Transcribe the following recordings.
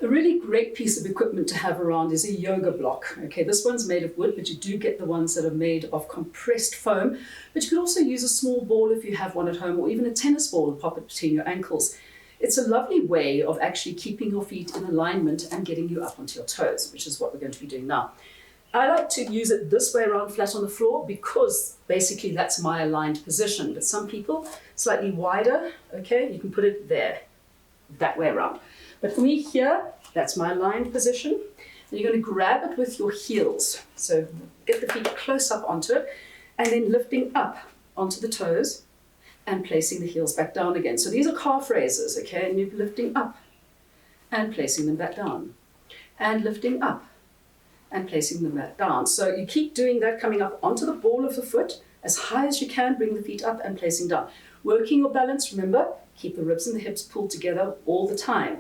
A really great piece of equipment to have around is a yoga block. Okay, this one's made of wood, but you do get the ones that are made of compressed foam. But you could also use a small ball if you have one at home, or even a tennis ball and pop it between your ankles. It's a lovely way of actually keeping your feet in alignment and getting you up onto your toes, which is what we're going to be doing now. I like to use it this way around flat on the floor because basically that's my aligned position. But some people, slightly wider, okay, you can put it there, that way around. But for me here, that's my aligned position. And you're going to grab it with your heels. So get the feet close up onto it and then lifting up onto the toes and placing the heels back down again. So these are calf raises, okay? And you're lifting up and placing them back down and lifting up and placing them back down. So you keep doing that, coming up onto the ball of the foot as high as you can, bring the feet up and placing down. Working your balance, remember, keep the ribs and the hips pulled together all the time.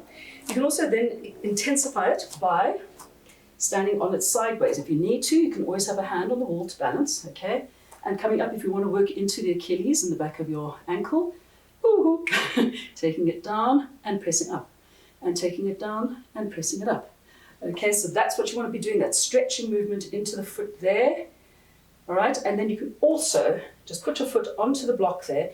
You can also then intensify it by standing on it sideways. If you need to, you can always have a hand on the wall to balance, okay? And coming up, if you want to work into the Achilles in the back of your ankle, taking it down and pressing up, and taking it down and pressing it up. Okay, so that's what you want to be doing, that stretching movement into the foot there, all right? And then you can also just put your foot onto the block there.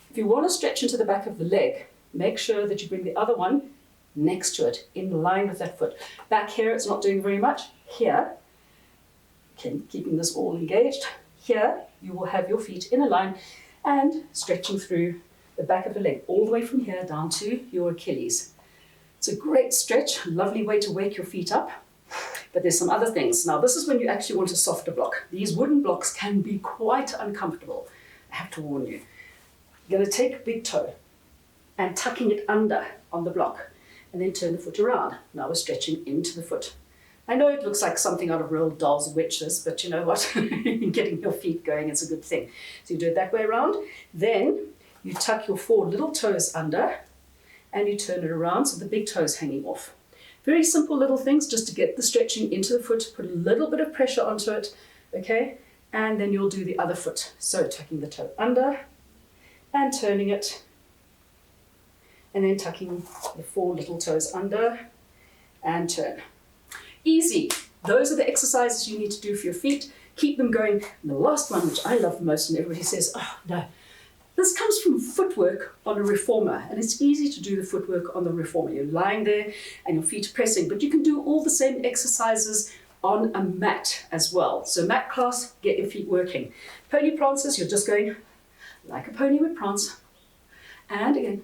If you want to stretch into the back of the leg, make sure that you bring the other one next to it, in line with that foot. Back here, it's not doing very much. Here, okay, keeping this all engaged. Here, you will have your feet in a line and stretching through the back of the leg, all the way from here down to your Achilles. It's a great stretch, lovely way to wake your feet up. But there's some other things. Now, this is when you actually want a softer block. These wooden blocks can be quite uncomfortable, I have to warn you. You're going to take a big toe and tucking it under on the block and then turn the foot around. Now we're stretching into the foot. I know it looks like something out of Roald Dahl's Witches, but you know what? Getting your feet going is a good thing. So you do it that way around. Then you tuck your 4 little toes under and you turn it around so the big toe's hanging off. Very simple little things just to get the stretching into the foot, put a little bit of pressure onto it, okay? And then you'll do the other foot. So tucking the toe under and turning it, and then tucking the 4 little toes under and turn. Easy. Those are the exercises you need to do for your feet. Keep them going. And the last one, which I love the most, and everybody says, oh no, this comes from footwork on a reformer, and it's easy to do the footwork on the reformer. You're lying there and your feet are pressing, but you can do all the same exercises on a mat as well. So mat class, get your feet working. Pony prances, you're just going like a pony would prance. And again,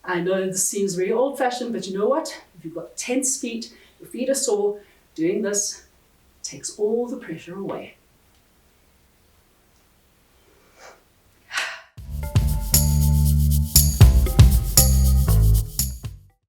I know this seems very old-fashioned, but you know what? If you've got tense feet, your feet are sore, doing this takes all the pressure away.